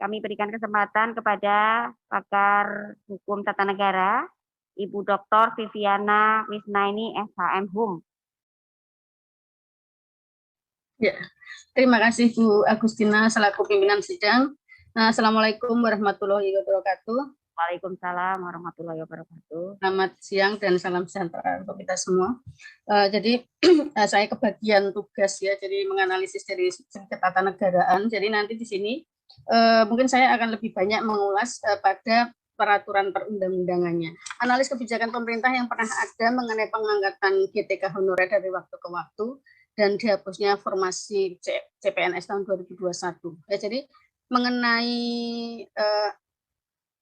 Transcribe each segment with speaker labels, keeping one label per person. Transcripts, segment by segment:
Speaker 1: kami berikan kesempatan kepada pakar hukum tata negara, Ibu Dr. Viviana Wisnaini, SHM HUM.
Speaker 2: Ya, terima kasih Bu Agustina selaku pimpinan sidang. Assalamualaikum warahmatullahi wabarakatuh.
Speaker 1: Waalaikumsalam warahmatullahi wabarakatuh.
Speaker 2: Selamat siang dan salam sejahtera untuk kita semua. Jadi saya kebagian tugas ya, jadi menganalisis dari segi ketatanegaraan. Jadi nanti di sini mungkin saya akan lebih banyak mengulas pada peraturan perundang-undangannya. Analis kebijakan pemerintah yang pernah ada mengenai pengangkatan GTK honorer dari waktu ke waktu dan dihapusnya formasi CPNS tahun 2021. Ya, jadi mengenai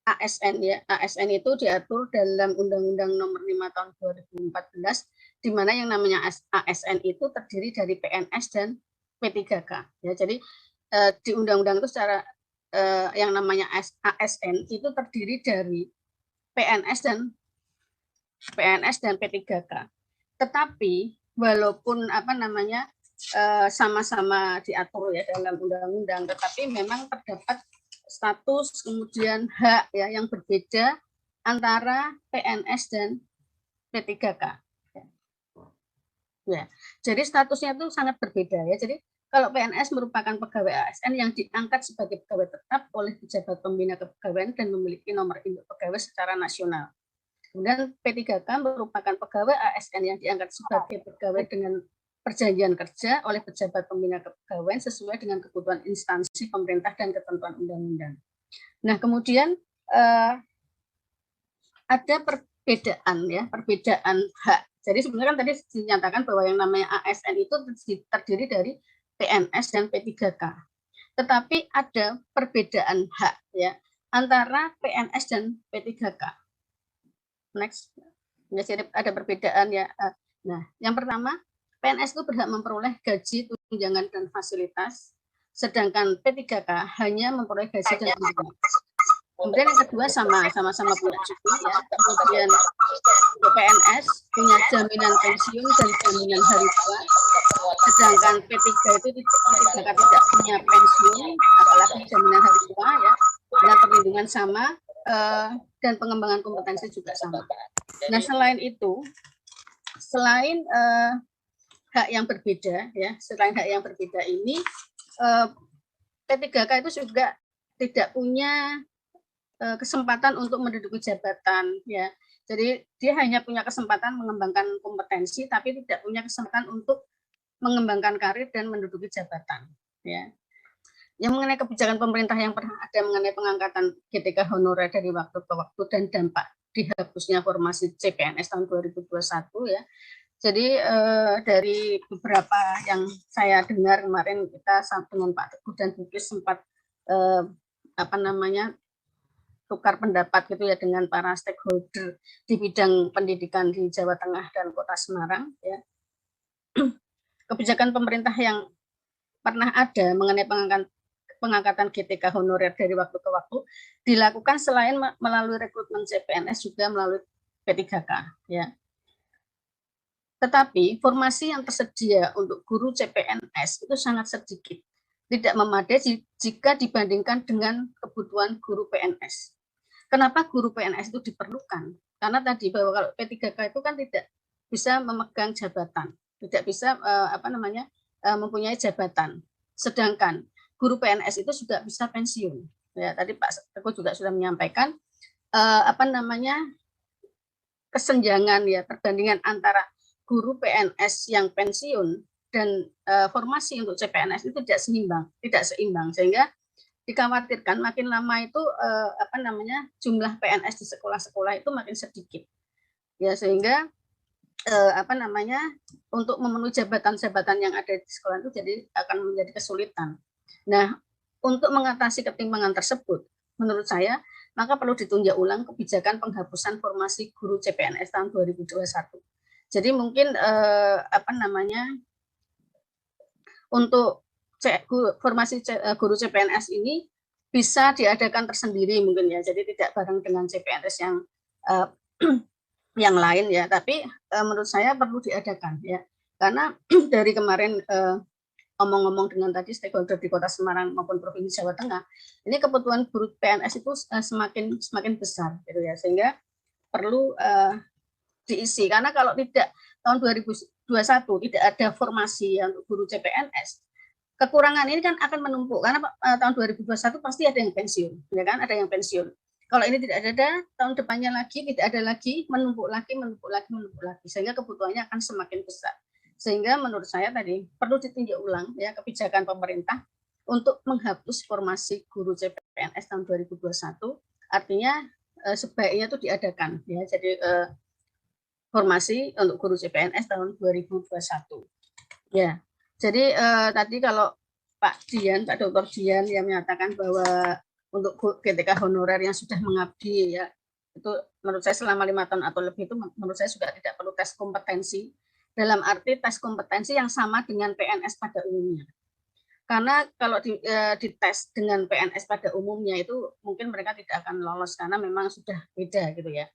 Speaker 2: ASN ya, ASN itu diatur dalam Undang-Undang Nomor 5 Tahun 2014, di mana yang namanya ASN itu terdiri dari PNS dan P3K. Ya, jadi di undang-undang itu secara yang namanya ASN itu terdiri dari PNS dan P3K. Tetapi walaupun sama-sama diatur ya dalam undang-undang, tetapi memang terdapat status kemudian hak ya yang berbeda antara PNS dan P3K. Ya, jadi statusnya itu sangat berbeda ya. Jadi kalau PNS merupakan pegawai ASN yang diangkat sebagai pegawai tetap oleh pejabat pembina kepegawaian dan memiliki nomor induk pegawai secara nasional. Kemudian P3K merupakan pegawai ASN yang diangkat sebagai pegawai dengan perjanjian kerja oleh pejabat pembina kepegawaian sesuai dengan kebutuhan instansi pemerintah dan ketentuan undang-undang. Nah, kemudian ada perbedaan hak. Jadi sebenarnya kan tadi dinyatakan bahwa yang namanya ASN itu terdiri dari PNS dan P3K. Tetapi ada perbedaan hak ya antara PNS dan P3K. Next. Jadi ada perbedaan ya. Nah, yang pertama, PNS itu berhak memperoleh gaji, tunjangan, dan fasilitas, sedangkan P3K hanya memperoleh gaji dan tunjangan. Kemudian yang kedua sama-sama punya cuti ya. Kemudian PNS punya jaminan pensiun dan jaminan hari tua, sedangkan P3K itu tidak punya pensiun, apalagi jaminan hari tua ya. Dan perlindungan sama dan pengembangan kompetensi juga sama. Nah, selain itu, selain hak yang berbeda ya, selain hak yang berbeda ini P3K itu juga tidak punya kesempatan untuk menduduki jabatan ya. Jadi dia hanya punya kesempatan mengembangkan kompetensi tapi tidak punya kesempatan untuk mengembangkan karir dan menduduki jabatan ya. Yang mengenai kebijakan pemerintah yang pernah ada mengenai pengangkatan GTK honorer dari waktu ke waktu dan dampak dihapusnya formasi CPNS tahun 2021 ya. Jadi dari beberapa yang saya dengar kemarin kita dengan Pak Teguh dan Bukis sempat tukar pendapat gitu ya dengan para stakeholder di bidang pendidikan di Jawa Tengah dan Kota Semarang ya. Kebijakan pemerintah yang pernah ada mengenai pengangkatan GTK honorer dari waktu ke waktu dilakukan selain melalui rekrutmen CPNS juga melalui P3K ya. Tetapi formasi yang tersedia untuk guru CPNS itu sangat sedikit, tidak memadai jika dibandingkan dengan kebutuhan guru PNS. Kenapa guru PNS itu diperlukan? Karena tadi bahwa kalau P3K itu kan tidak bisa memegang jabatan, tidak bisa mempunyai jabatan. Sedangkan guru PNS itu juga bisa pensiun. Ya, tadi Pak Teguh juga sudah menyampaikan kesenjangan ya, perbandingan antara guru PNS yang pensiun dan formasi untuk CPNS itu tidak seimbang sehingga dikhawatirkan makin lama itu jumlah PNS di sekolah-sekolah itu makin sedikit ya, sehingga untuk memenuhi jabatan-jabatan yang ada di sekolah itu jadi akan menjadi kesulitan. Nah, untuk mengatasi ketimpangan tersebut menurut saya maka perlu ditinjau ulang kebijakan penghapusan formasi guru CPNS tahun 2021. Jadi mungkin untuk formasi guru CPNS ini bisa diadakan tersendiri mungkin ya. Jadi tidak bareng dengan CPNS yang lain ya. Tapi menurut saya perlu diadakan ya. Karena dari kemarin ngomong-ngomong dengan tadi stakeholder di Kota Semarang maupun Provinsi Jawa Tengah, ini kebutuhan guru PNS itu semakin besar gitu ya, sehingga perlu diisi, karena kalau tidak tahun 2021 tidak ada formasi untuk guru CPNS, kekurangan ini kan akan menumpuk, karena tahun 2021 pasti ada yang pensiun, ya kan, ada yang pensiun. Kalau ini tidak ada, tahun depannya lagi tidak ada lagi, menumpuk lagi, sehingga kebutuhannya akan semakin besar. Sehingga menurut saya tadi perlu ditinjau ulang ya kebijakan pemerintah untuk menghapus formasi guru CPNS tahun 2021. Artinya sebaiknya itu diadakan ya. Jadi formasi untuk guru CPNS tahun 2021. Ya. Jadi tadi kalau Pak Dr. Dian yang menyatakan bahwa untuk GTK honorer yang sudah mengabdi ya, itu menurut saya selama 5 tahun atau lebih itu menurut saya juga tidak perlu tes kompetensi, dalam arti tes kompetensi yang sama dengan PNS pada umumnya. Karena kalau dites dengan PNS pada umumnya itu mungkin mereka tidak akan lolos karena memang sudah beda gitu ya.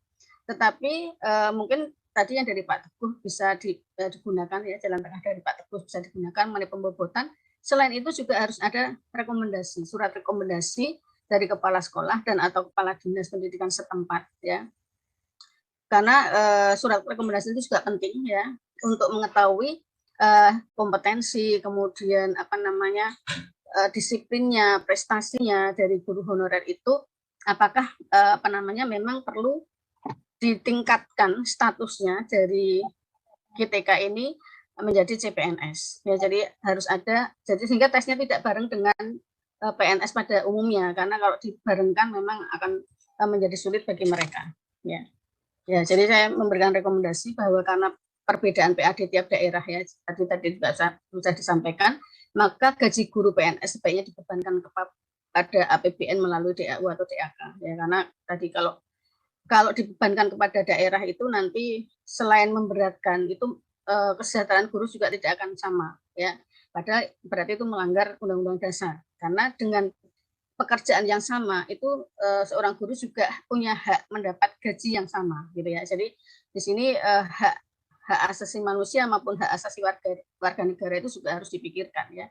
Speaker 2: Tetapi mungkin tadi yang dari Pak Teguh bisa digunakan ya, jalan tengah dari Pak Teguh bisa digunakan mengenai pembobotan. Selain itu juga harus ada rekomendasi, surat rekomendasi dari kepala sekolah dan atau kepala dinas pendidikan setempat ya. Karena surat rekomendasi itu juga penting ya untuk mengetahui kompetensi, kemudian disiplinnya, prestasinya dari guru honorer itu apakah memang perlu ditingkatkan statusnya dari GTK ini menjadi CPNS. Ya, jadi harus ada, jadi sehingga tesnya tidak bareng dengan PNS pada umumnya, karena kalau dibarengkan memang akan menjadi sulit bagi mereka. Ya, jadi saya memberikan rekomendasi bahwa karena perbedaan PAD tiap daerah ya, tadi sudah disampaikan, maka gaji guru PNS sebaiknya dibebankan kepada APBN melalui DAU atau DAK. Ya, karena tadi kalau dibebankan kepada daerah itu nanti selain memberatkan itu kesejahteraan guru juga tidak akan sama ya. Padahal berarti itu melanggar Undang-Undang Dasar. Karena dengan pekerjaan yang sama itu seorang guru juga punya hak mendapat gaji yang sama gitu ya. Jadi di sini hak asasi manusia maupun hak asasi warga negara itu juga harus dipikirkan ya.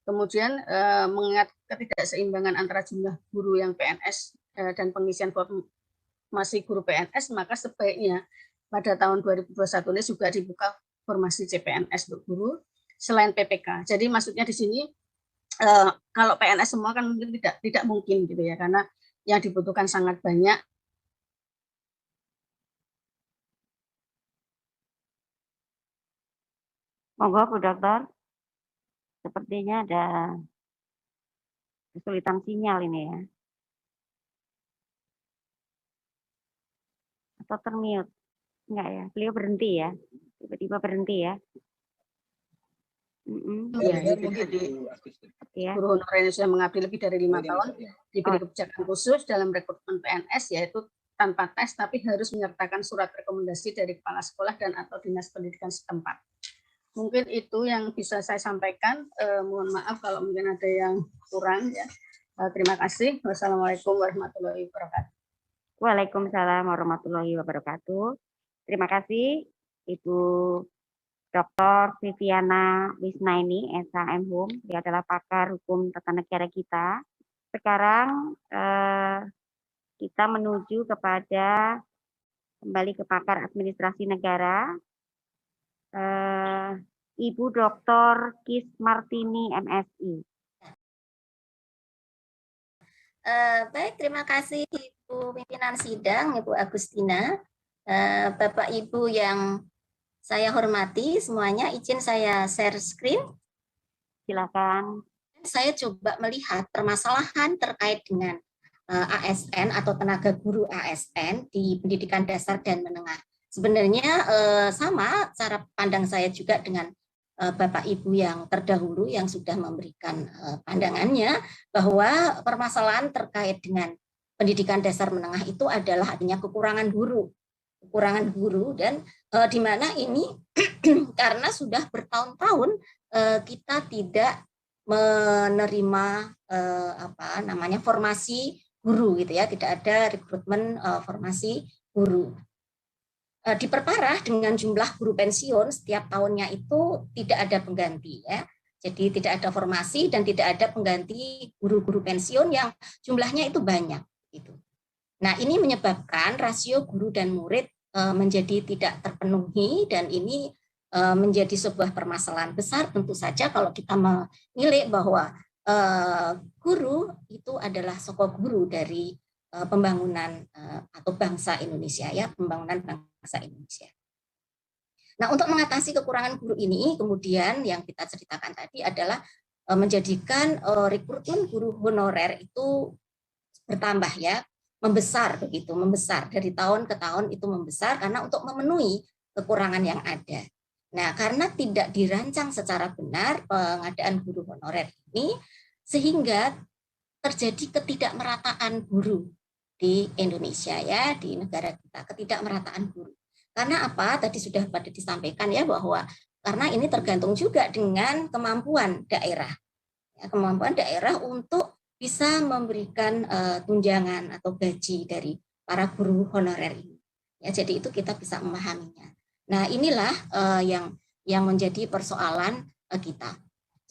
Speaker 2: Kemudian mengingat ketidakseimbangan antara jumlah guru yang PNS dan pengisian formasi guru PNS, maka sebaiknya pada tahun 2021 ini juga dibuka formasi CPNS untuk guru selain PPK. Jadi maksudnya di sini kalau PNS semua kan mungkin tidak mungkin gitu ya, karena yang dibutuhkan sangat banyak.
Speaker 1: Monggo Bu Dokter, sepertinya ada kesulitan sinyal ini ya, atau termute. Enggak ya, beliau berhenti ya, tiba-tiba berhenti ya.
Speaker 2: Ya, guru honorer yang sudah mengabdi lebih dari 5 tahun diberi kebijakan khusus dalam rekrutmen PNS, yaitu tanpa tes tapi harus menyertakan surat rekomendasi dari kepala sekolah dan atau dinas pendidikan setempat. Mungkin itu yang bisa saya sampaikan. Mohon maaf kalau mungkin ada yang kurang ya. Terima kasih. Wassalamualaikum warahmatullahi wabarakatuh.
Speaker 1: Waalaikumsalam warahmatullahi wabarakatuh. Terima kasih Ibu Dr. Viviana Wisnaini, SHM Hum. Dia adalah pakar hukum tata negara kita. Sekarang kita menuju kepada kembali ke pakar administrasi negara. Ibu Dr. Kis Martini, MSI.
Speaker 3: Baik, terima kasih Ibu Pimpinan Sidang, Ibu Agustina. Bapak Ibu yang saya hormati semuanya, izin saya share screen.
Speaker 1: Silakan.
Speaker 3: Saya coba melihat permasalahan terkait dengan ASN atau tenaga guru ASN di pendidikan dasar dan menengah. Sebenarnya sama cara pandang saya juga dengan Bapak Ibu yang terdahulu yang sudah memberikan pandangannya bahwa permasalahan terkait dengan pendidikan dasar menengah itu adalah adanya kekurangan guru dan di mana ini karena sudah bertahun-tahun kita tidak menerima formasi guru gitu ya, tidak ada rekrutmen formasi guru. Diperparah dengan jumlah guru pensiun setiap tahunnya itu tidak ada pengganti ya. Jadi tidak ada formasi dan tidak ada pengganti guru-guru pensiun yang jumlahnya itu banyak. Gitu. Nah, ini menyebabkan rasio guru dan murid menjadi tidak terpenuhi, dan ini menjadi sebuah permasalahan besar tentu saja kalau kita menilai bahwa guru itu adalah sokok guru dari pembangunan atau bangsa Indonesia, ya, pembangunan bangsa Indonesia. Nah, untuk mengatasi kekurangan guru ini, kemudian yang kita ceritakan tadi adalah menjadikan rekrutmen guru honorer itu bertambah, ya, membesar begitu, membesar dari tahun ke tahun itu membesar karena untuk memenuhi kekurangan yang ada. Nah, karena tidak dirancang secara benar pengadaan guru honorer ini, sehingga terjadi ketidakmerataan guru di Indonesia, ya, di negara kita, ketidakmerataan guru. Karena apa? Tadi sudah pada disampaikan, ya, bahwa karena ini tergantung juga dengan kemampuan daerah, ya, kemampuan daerah untuk bisa memberikan tunjangan atau gaji dari para guru honorer ini. Ya, jadi itu kita bisa memahaminya. Nah, inilah yang menjadi persoalan kita.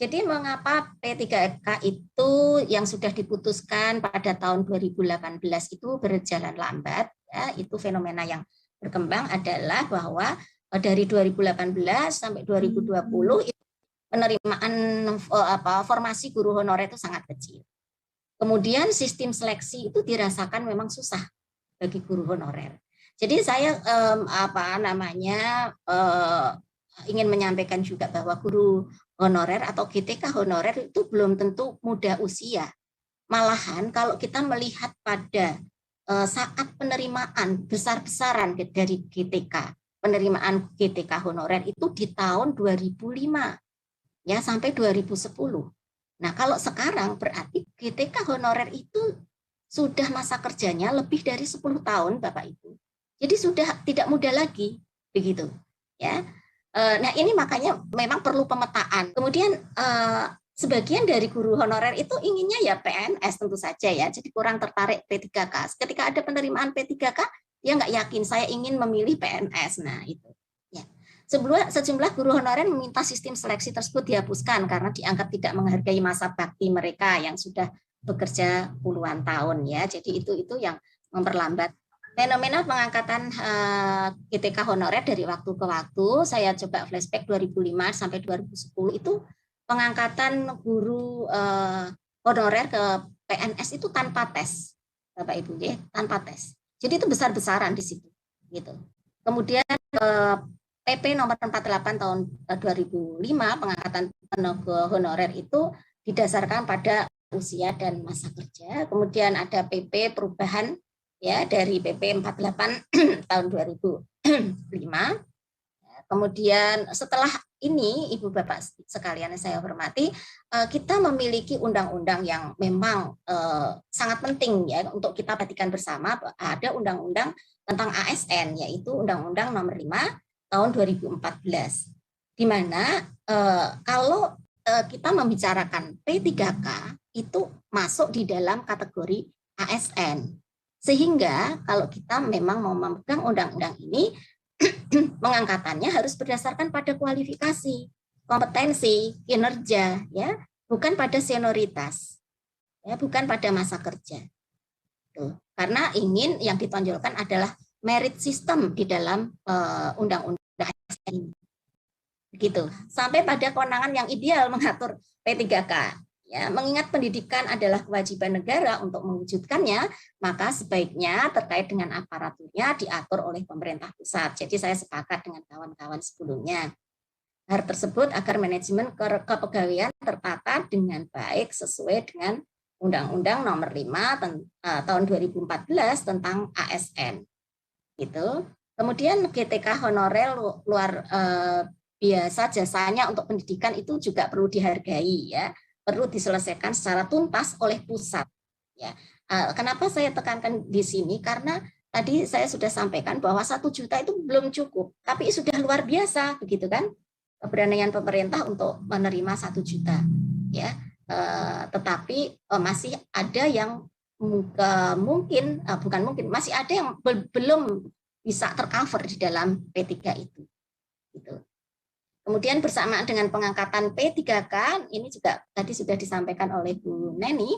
Speaker 3: Jadi mengapa P3K itu yang sudah diputuskan pada tahun 2018 itu berjalan lambat, ya, itu fenomena yang berkembang adalah bahwa dari 2018 sampai 2020 itu penerimaan formasi guru honorer itu sangat kecil. Kemudian sistem seleksi itu dirasakan memang susah bagi guru honorer. Jadi saya ingin menyampaikan juga bahwa guru honorer atau GTK honorer itu belum tentu muda usia. Malahan kalau kita melihat pada saat penerimaan besar-besaran dari GTK, penerimaan GTK honorer itu di tahun 2005, ya, sampai 2010. Nah, kalau sekarang berarti GTK honorer itu sudah masa kerjanya lebih dari 10 tahun, Bapak Ibu. Jadi sudah tidak muda lagi, begitu, ya. Nah, ini makanya memang perlu pemetaan. Kemudian sebagian dari guru honorer itu inginnya ya PNS tentu saja, ya. Jadi kurang tertarik P3K. Ketika ada penerimaan P3K, dia nggak yakin saya ingin memilih PNS. Nah, itu. Ya. Sejumlah guru honorer meminta sistem seleksi tersebut dihapuskan karena dianggap tidak menghargai masa bakti mereka yang sudah bekerja puluhan tahun, ya. Jadi itu yang memperlambat. Fenomena pengangkatan GTK honorer dari waktu ke waktu, saya coba flashback 2005 sampai 2010 itu pengangkatan guru honorer ke PNS itu tanpa tes, Bapak Ibu, ya, tanpa tes. Jadi itu besar-besaran di situ, gitu. Kemudian PP nomor 48 tahun 2005 pengangkatan tenaga honorer itu didasarkan pada usia dan masa kerja. Kemudian ada PP perubahan, ya, dari PP 48 tahun 2005. Kemudian setelah ini, Ibu Bapak sekalian yang saya hormati, kita memiliki undang-undang yang memang sangat penting, ya, untuk kita perhatikan bersama. Ada undang-undang tentang ASN, yaitu Undang-Undang Nomor 5 tahun 2014, di mana kalau kita membicarakan P3K itu masuk di dalam kategori ASN. Sehingga kalau kita memang mau memegang undang-undang ini, pengangkatannya harus berdasarkan pada kualifikasi, kompetensi, kinerja, ya, bukan pada senioritas, ya, bukan pada masa kerja. Tuh. Karena ingin yang ditonjolkan adalah merit system di dalam undang-undang ASN ini. Begitu. Sampai pada kewenangan yang ideal mengatur P3K. Ya, mengingat pendidikan adalah kewajiban negara untuk mewujudkannya, maka sebaiknya terkait dengan aparaturnya diatur oleh pemerintah pusat. Jadi saya sepakat dengan kawan-kawan sebelumnya. Hal tersebut agar manajemen kepegawaian tertata dengan baik sesuai dengan Undang-Undang Nomor 5 tahun 2014 tentang ASN. Gitu. Kemudian GTK honorer luar biasa jasanya untuk pendidikan itu juga perlu dihargai, ya. Perlu diselesaikan secara tuntas oleh pusat. Ya, kenapa saya tekankan di sini? Karena tadi saya sudah sampaikan bahwa 1 juta itu belum cukup, tapi sudah luar biasa, begitu kan? Keberanian pemerintah untuk menerima 1 juta, ya. Tetapi masih ada yang masih ada yang belum bisa tercover di dalam P3 itu. Gitu. Kemudian bersamaan dengan pengangkatan P3K, ini juga tadi sudah disampaikan oleh Bu Neni,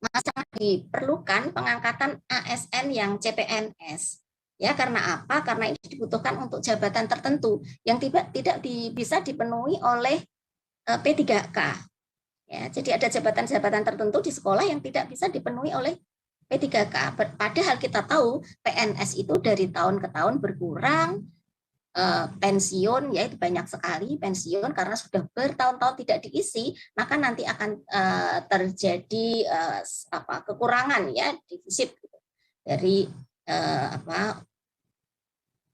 Speaker 3: maka diperlukan pengangkatan ASN yang CPNS. Ya, karena apa? Karena ini dibutuhkan untuk jabatan tertentu yang tidak bisa dipenuhi oleh P3K. Ya, jadi ada jabatan-jabatan tertentu di sekolah yang tidak bisa dipenuhi oleh P3K. Padahal kita tahu PNS itu dari tahun ke tahun berkurang, pensiun ya itu banyak sekali pensiun karena sudah bertahun-tahun tidak diisi, maka nanti akan terjadi kekurangan ya, defisit gitu, dari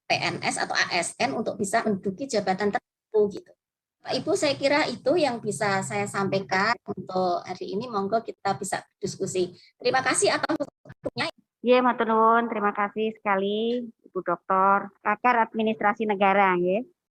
Speaker 3: PNS atau ASN untuk bisa menduduki jabatan tertentu gitu. Pak Ibu, saya kira itu yang bisa saya sampaikan untuk hari ini. Monggo kita bisa diskusi. Terima kasih atas waktunya.
Speaker 1: Ya, matur nuwun, terima kasih sekali Ibu Doktor Pakar Administrasi Negara, ya.